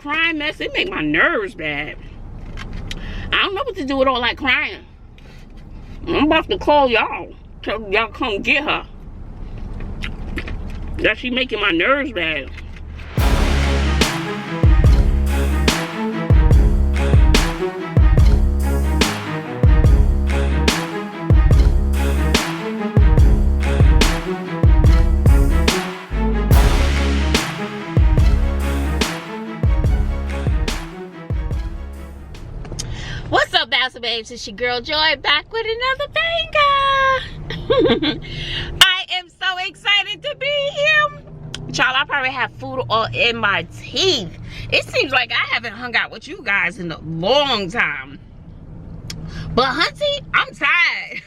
crying mess, it make my nerves bad. I don't know what to do with all that crying. I'm about to call y'all. Tell y'all come get her. That she making my nerves bad. What's up, Bazzle babes? It's your girl Joy back with another banger. I am so excited to be here. Y'all, I probably have food all in my teeth. It seems like I haven't hung out with you guys in a long time. But hunty, I'm tired.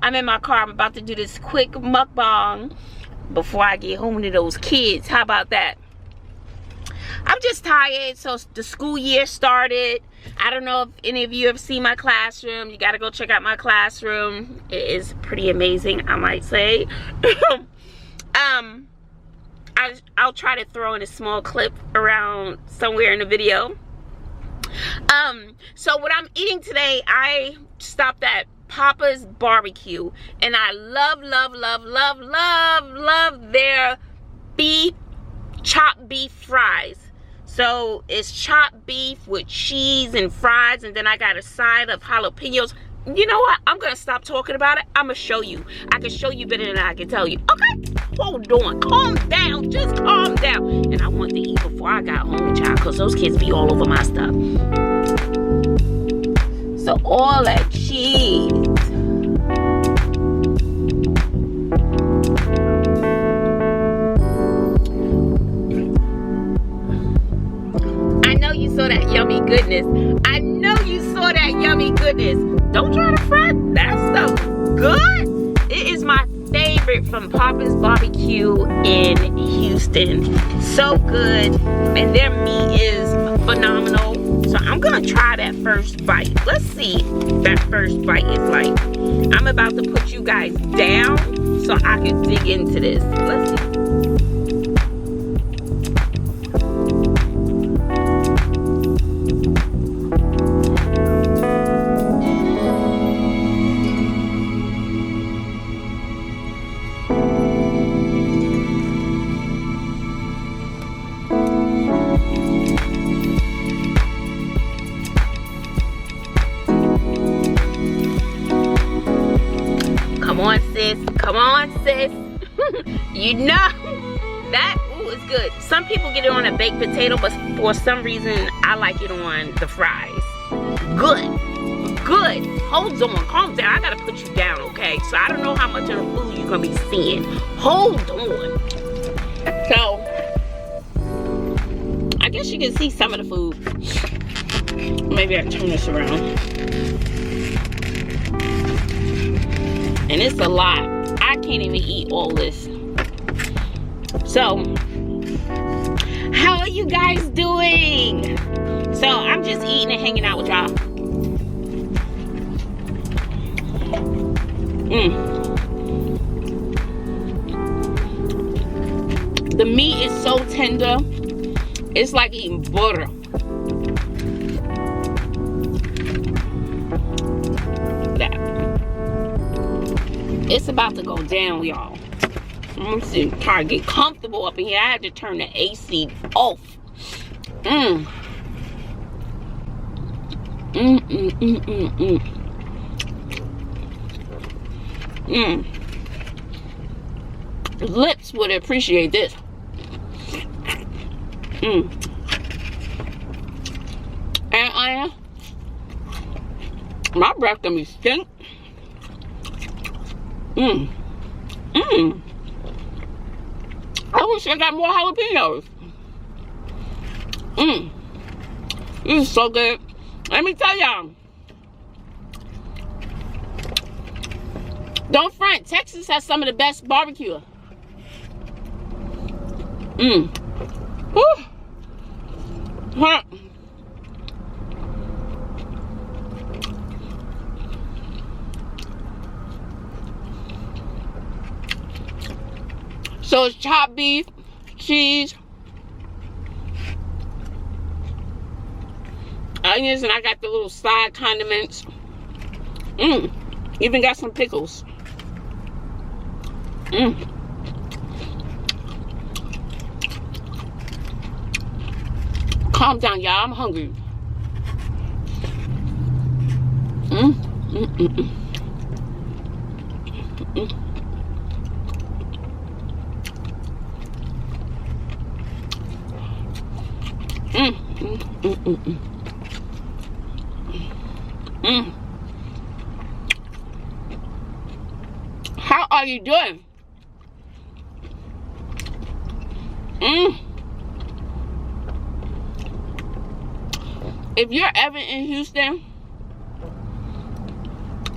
I'm in my car. I'm about to do this quick mukbang before I get home to those kids. How about that? I'm just tired. So the school year started. I don't know if any of you have seen my classroom. You got to go check out my classroom. It is pretty amazing, I might say. I'll try to throw in a small clip around somewhere in the video. So what I'm eating today, I stopped at Papa's Barbecue, and I love their chopped beef fries. So it's chopped beef with cheese and fries, and then I got a side of jalapenos. You know what? I'm gonna stop talking about it. I'm gonna show you. I can show you better than I can tell you. Okay? Hold on. Calm down. Just calm down. And I wanted to eat before I got home, child, because those kids be all over my stuff. So all that cheese. I know you saw that yummy goodness. I know you saw that yummy goodness. Don't try to front. That stuff good. It is my favorite from Papa's Barbecue in Houston. So good. And their meat is phenomenal. So I'm going to try that first bite. Let's see what that first bite is like. I'm about to put you guys down so I can dig into this. Let's see. Come on, sis. Come on, sis. You know that is good. Some people get it on a baked potato, but for some reason I like it on the fries. Good. Good. Hold on. Calm down. I gotta put you down, okay? So I don't know how much of the food you're gonna be seeing. Hold on. So I guess you can see some of the food. Maybe I can turn this around. And it's a lot. I can't even eat all this. So, how are you guys doing? So, I'm just eating and hanging out with y'all. The meat is so tender. It's like eating butter. It's about to go down, y'all. I'm just trying to get comfortable up in here. I had to turn the AC off. The lips would appreciate this. And my breath gonna be stink. I wish I got more jalapenos. This is so good. Let me tell y'all. Don't front. Texas has some of the best barbecue. Woo. Huh. So it's chopped beef, cheese, onions, and I got the little side condiments. Even got some pickles. Calm down, y'all. I'm hungry. How are you doing? If you're ever in Houston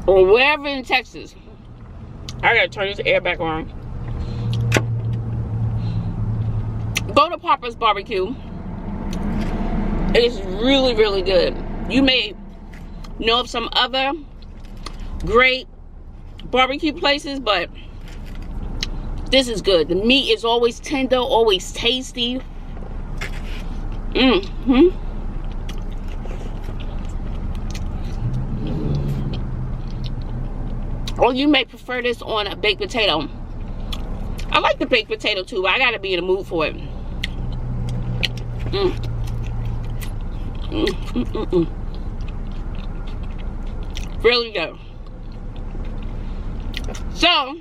or wherever in Texas, I gotta turn this air back on. Go to Papa's Barbecue. It's really, really good. You may know of some other great barbecue places, but this is good. The meat is always tender, always tasty. Or you may prefer this on a baked potato. I like the baked potato too, but I gotta be in the mood for it. Really good. So,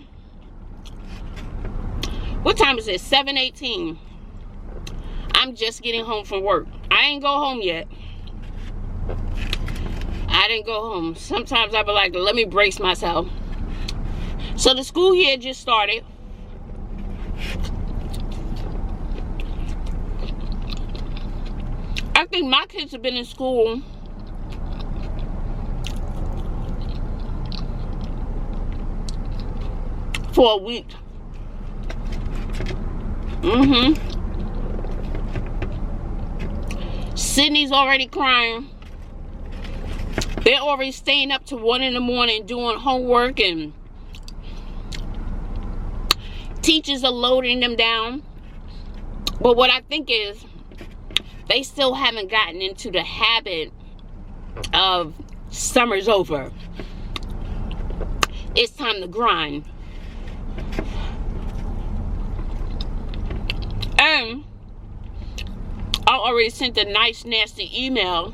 what time is it? 7:18. I'm just getting home from work. I ain't go home yet. I didn't go home. Sometimes I be like, let me brace myself. So the school year just started. I think my kids have been in school for a week. Sydney's already crying. They're already staying up to 1 in the morning doing homework, and teachers are loading them down. But what I think is they still haven't gotten into the habit of summer's over. It's time to grind. And I already sent a nice nasty email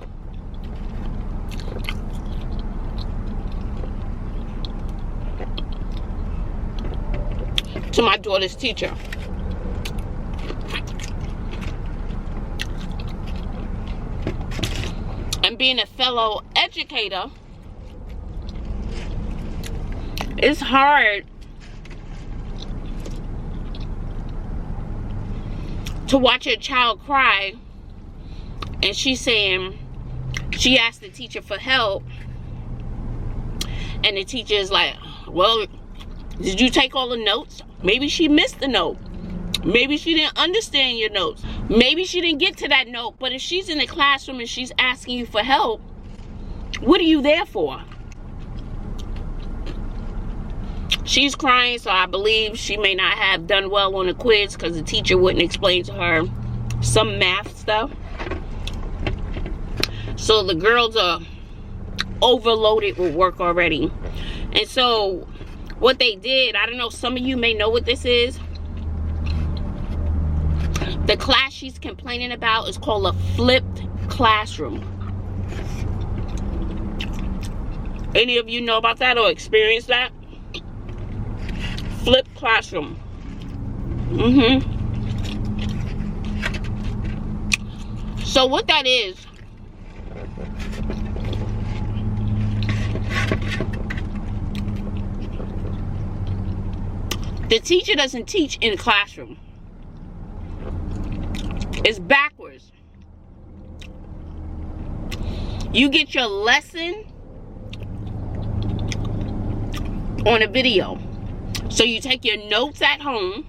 to my daughter's teacher. And being a fellow educator, it's hard to watch a child cry, and she's saying she asked the teacher for help, and the teacher is like, well, did you take all the notes? Maybe she missed the note. Maybe she didn't understand your notes. Maybe she didn't get to that note. But if she's in the classroom and she's asking you for help, what are you there for? She's crying, so I believe she may not have done well on the quiz because the teacher wouldn't explain to her some math stuff. So the girls are overloaded with work already. And so what they did, I don't know, some of you may know what this is. The class she's complaining about is called a flipped classroom. Any of you know about that or experienced that? Flipped classroom. So what that is, the teacher doesn't teach in the classroom. It's backwards. You get your lesson on a video. So you take your notes at home.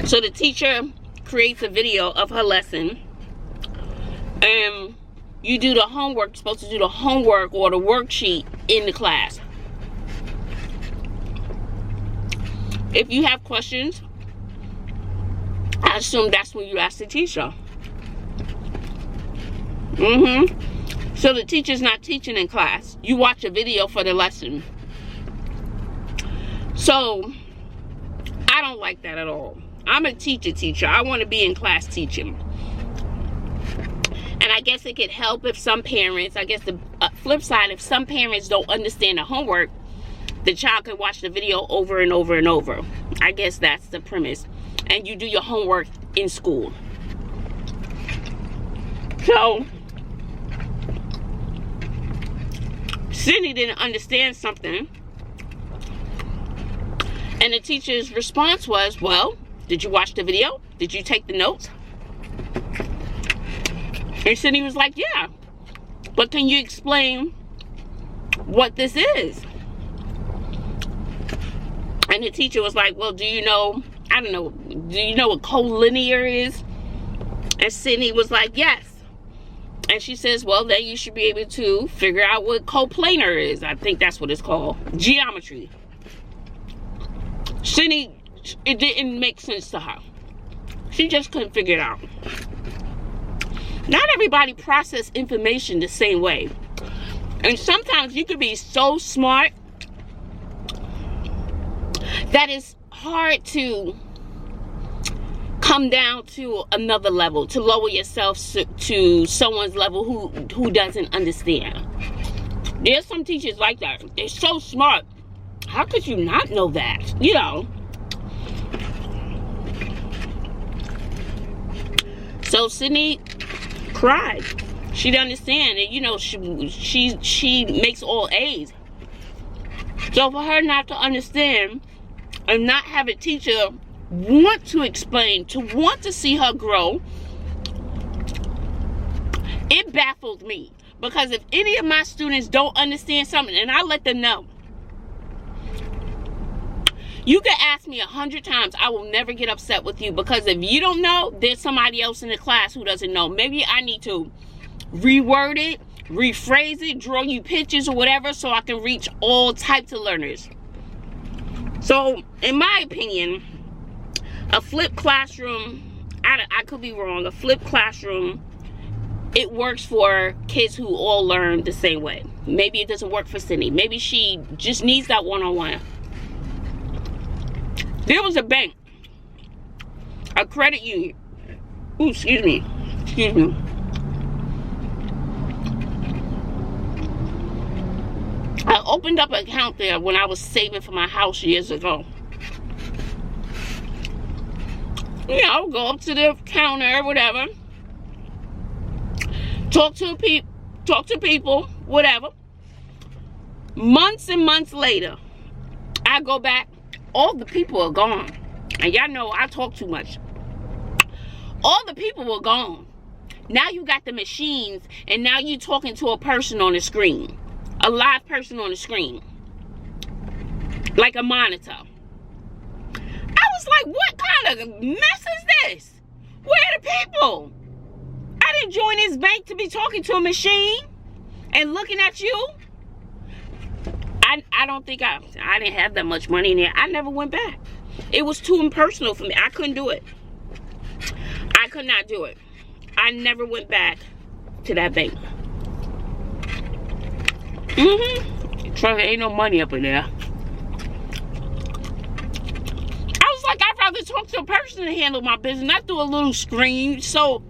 So the teacher creates a video of her lesson. And you do the homework. You're supposed to do the homework or the worksheet in the class. If you have questions, I assume that's when you ask the teacher. So the teacher's not teaching in class. You watch a video for the lesson. So I don't like that at all. I'm a teacher. I want to be in class teaching. And I guess it could help if some parents, I guess the flip side, if some parents don't understand the homework, the child can watch the video over and over and over. I guess that's the premise. And you do your homework in school. So Sydney didn't understand something. And the teacher's response was, well, did you watch the video? Did you take the notes? And Sydney was like, yeah. But can you explain what this is? And the teacher was like, well, do you know, I don't know, do you know what collinear is? And Sydney was like, yes. And she says, well, then you should be able to figure out what coplanar is. I think that's what it's called. Geometry. Sydney, it didn't make sense to her. She just couldn't figure it out. Not everybody processes information the same way. And sometimes you could be so smart that it's hard to come down to another level, to lower yourself to someone's level who doesn't understand. There's some teachers like that. They're so smart. How could you not know that? You know. So Sydney cried. She didn't understand. And you know, she makes all A's. So for her not to understand and not have a teacher want to explain, to want to see her grow, it baffled me. Because if any of my students don't understand something, and I let them know, you can ask me 100 times, I will never get upset with you, because if you don't know, there's somebody else in the class who doesn't know. Maybe I need to reword it, rephrase it, draw you pictures or whatever, so I can reach all types of learners. So in my opinion, a flipped classroom, I could be wrong, a flipped classroom, it works for kids who all learn the same way. Maybe it doesn't work for Sydney. Maybe she just needs that one-on-one. There was a bank, a credit union. Ooh, excuse me. I opened up an account there when I was saving for my house years ago. You know, go up to the counter, whatever. Talk to people, whatever. Months and months later, I go back. All the people are gone. And y'all know I talk too much. All the people were gone. Now you got the machines, and now you talking to a person on the screen. A live person on the screen. Like a monitor. I was like, what kind of mess is this? Where are the people? I didn't join this bank to be talking to a machine and looking at you. I don't think I didn't have that much money in there. I never went back. It was too impersonal for me. I couldn't do it. I could not do it. I never went back to that bank. Trust me, ain't no money up in there. I was like, I'd rather talk to a person to handle my business, not through a little screen. So,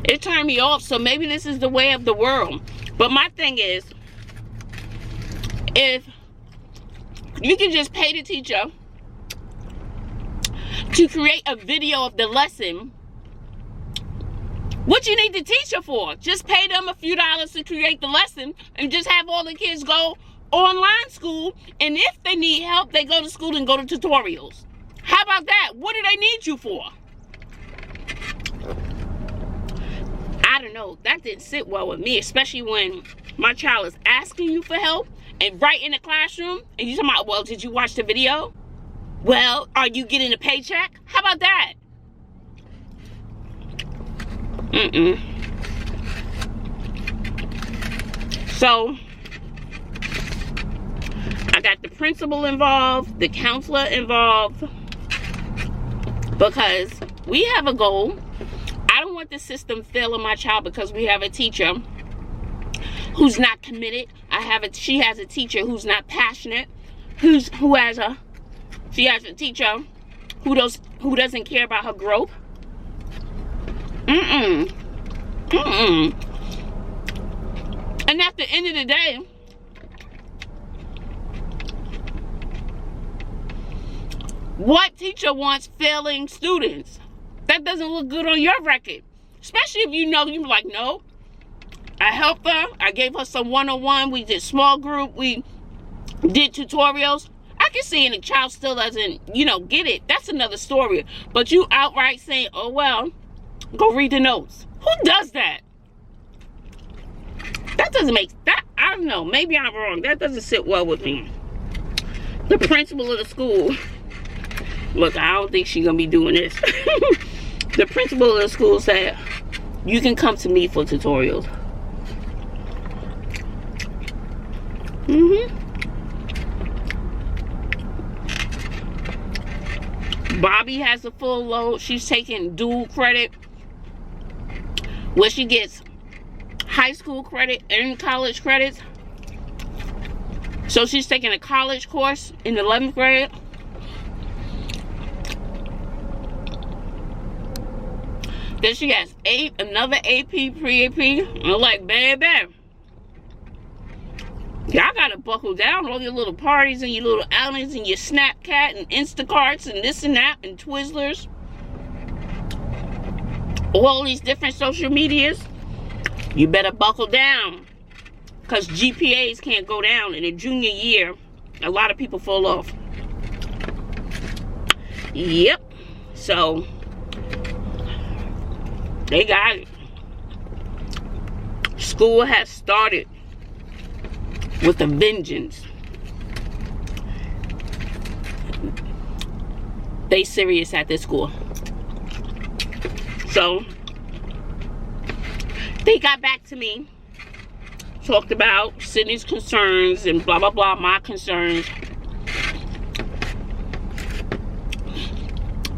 it turned me off. So maybe this is the way of the world. But my thing is, if you can just pay the teacher to create a video of the lesson, what you need the teacher for? Just pay them a few dollars to create the lesson and just have all the kids go online school. And if they need help, they go to school and go to tutorials. How about that? What do they need you for? I don't know. That didn't sit well with me, especially when my child is asking you for help and right in the classroom, and you talking about, well, did you watch the video? Well, are you getting a paycheck? How about that? So, I got the principal involved, the counselor involved, because we have a goal. I don't want want the system failing my child because we have a teacher who's not committed. She has a teacher who's not passionate. She has a teacher who doesn't care about her growth. And at the end of the day, what teacher wants failing students? That doesn't look good on your record. Especially if you know, you're like, no, I helped her. I gave her some one-on-one. We did small group. We did tutorials. I can see and the child still doesn't, get it. That's another story. But you outright saying, oh, well, go read the notes. Who does that? That doesn't make, I don't know. Maybe I'm wrong. That doesn't sit well with me. The principal of the school. Look, I don't think she's going to be doing this. The principal of the school said, you can come to me for tutorials. Bobby has a full load. She's taking dual credit, where she gets high school credit and college credits. So she's taking a college course in the 11th grade. Then she has another AP, pre-AP. I'm like, baby, y'all gotta buckle down. All your little parties and your little outings and your Snapchat and Instacarts and this and that and Twizzlers. All these different social medias. You better buckle down. Because GPAs can't go down. In a junior year, a lot of people fall off. Yep. So, they got it. School has started with a vengeance. They serious at this school. So, they got back to me. Talked about Sydney's concerns and blah, blah, blah, my concerns.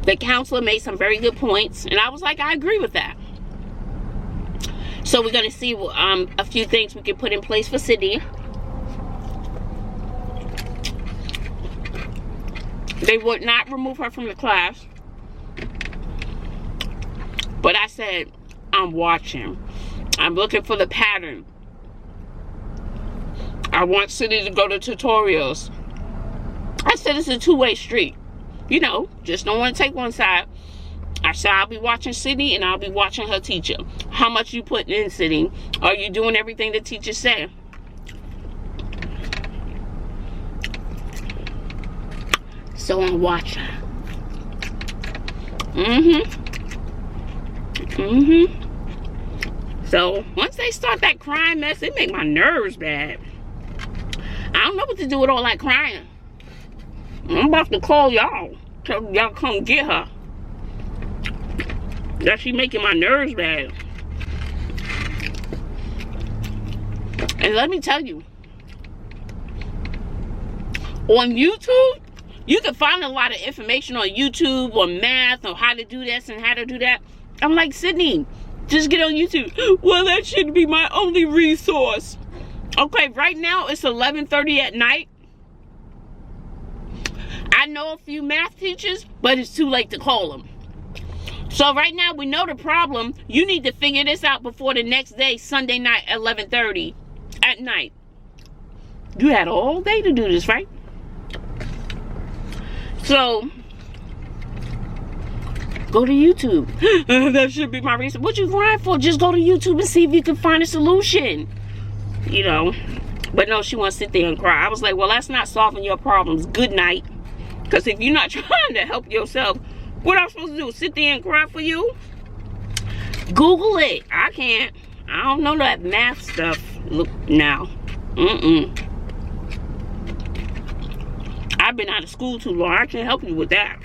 The counselor made some very good points. And I was like, I agree with that. So we're going to see a few things we can put in place for Sydney. They would not remove her from the class. But I said, I'm watching. I'm looking for the pattern. I want Sydney to go to tutorials. I said it's a two-way street. Just don't want to take one side. I said I'll be watching Sydney and I'll be watching her teacher. How much you putting in, Sydney? Are you doing everything the teacher said? So I'm watching. So once they start that crying mess, it make my nerves bad. I don't know what to do with all that crying. I'm about to call y'all. Tell y'all come get her. That she making my nerves bad. And let me tell you, on YouTube, you can find a lot of information on YouTube on math, on how to do this and how to do that. I'm like, Sydney, just get on YouTube. Well, that shouldn't be my only resource. Okay, right now it's 11:30 at night. I know a few math teachers, but it's too late to call them. So right now we know the problem. You need to figure this out before the next day, Sunday night at 11:30 at night. You had all day to do this, right? So go to YouTube. That should be my reason. What you crying for? Just go to YouTube and see if you can find a solution. But no, she wants to sit there and cry. I was like, well, that's not solving your problems. Good night. Because if you're not trying to help yourself, what I'm supposed to do? Sit there and cry for you? Google it. I can't. I don't know that math stuff. Look now. I've been out of school too long. I can't help you with that.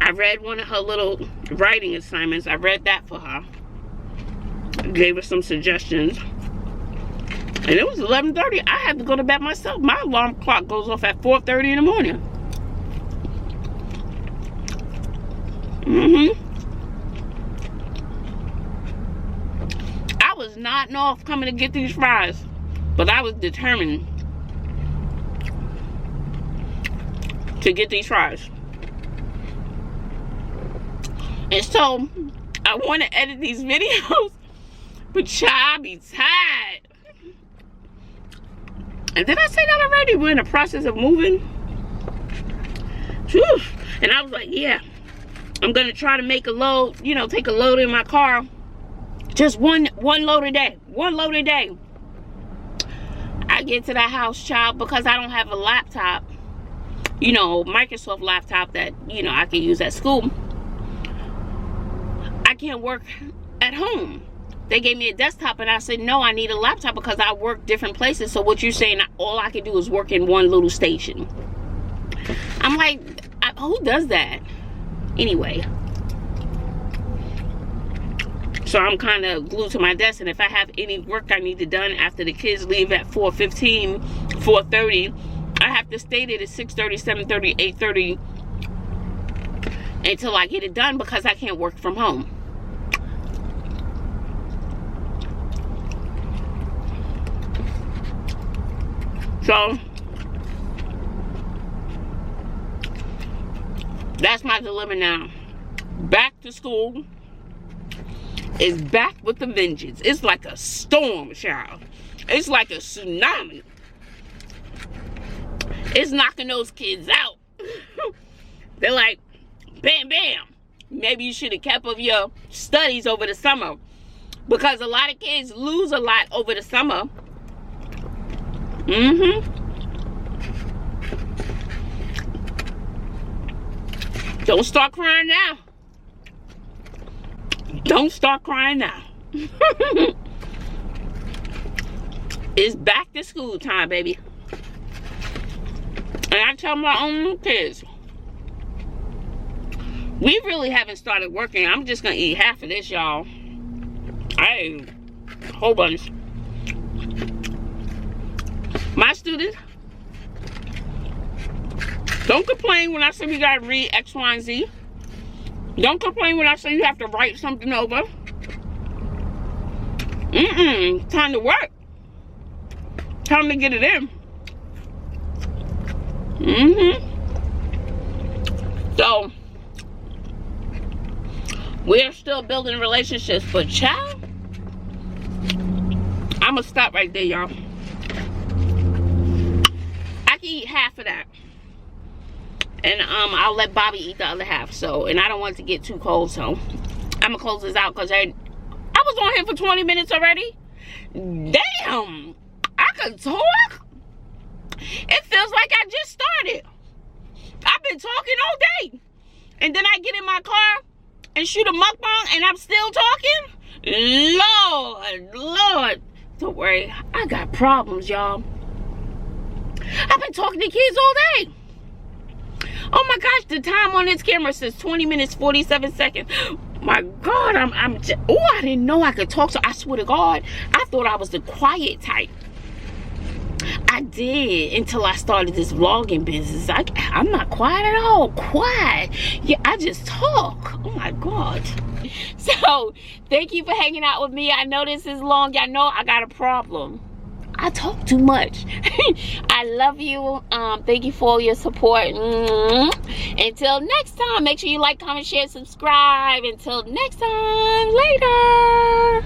I read one of her little writing assignments. I read that for her. Gave her some suggestions. And it was 11:30. I had to go to bed myself. My alarm clock goes off at 4:30 in the morning. I was nodding off coming to get these fries, but I was determined to get these fries. And so I want to edit these videos, but child, I be tired. And did I say that already? We're in the process of moving. Whew. And I was like, yeah, I'm gonna try to make a load, you know, take a load in my car. Just one load a day. One load a day. I get to that house, child, because I don't have a laptop, you know, Microsoft laptop that, you know, I can use at school. I can't work at home. They gave me a desktop and I said, no, I need a laptop because I work different places. So what you're saying, all I can do is work in one little station. I'm like, who does that? Anyway. So I'm kind of glued to my desk, and if I have any work I need to done after the kids leave at 4:15, 4:30, I have to stay there at 6:30, 7:30, 8:30 until I get it done because I can't work from home. So that's my dilemma now. Back to school is back with a vengeance. It's like a storm, child. It's like a tsunami. It's knocking those kids out. They're like, bam, bam. Maybe you should have kept up your studies over the summer, because a lot of kids lose a lot over the summer. Don't start crying now. Don't start crying now. It's back to school time, baby. And I tell my own kids, we really haven't started working. I'm just gonna eat half of this, y'all. I ate a whole bunch. My students, don't complain when I say we gotta read X, Y, and Z. Don't complain when I say you have to write something over. Time to work. Time to get it in. So we're still building relationships, but child, I'm gonna stop right there, y'all. I can eat half of that, and I'll let Bobby eat the other half. So, and I don't want it to get too cold, so I'm gonna close this out because I was on here for 20 minutes already. Damn, I could talk. It feels like I just started. I've been talking all day, and then I get in my car and shoot a mukbang, and I'm still talking. Lord, don't worry, I got problems, y'all. I've been talking to kids all day. Oh my gosh, the time on this camera says 20 minutes 47 seconds. My God, oh, I didn't know I could talk. So I swear to God, I thought I was the quiet type. I did until I started this vlogging business. I'm not quiet at all. Quiet. Yeah, I just talk. Oh my God. So thank you for hanging out with me. I know this is long. Y'all know I got a problem. I talk too much. I love you. Thank you for all your support. Until next time, make sure you like, comment, share, subscribe. Until next time, later.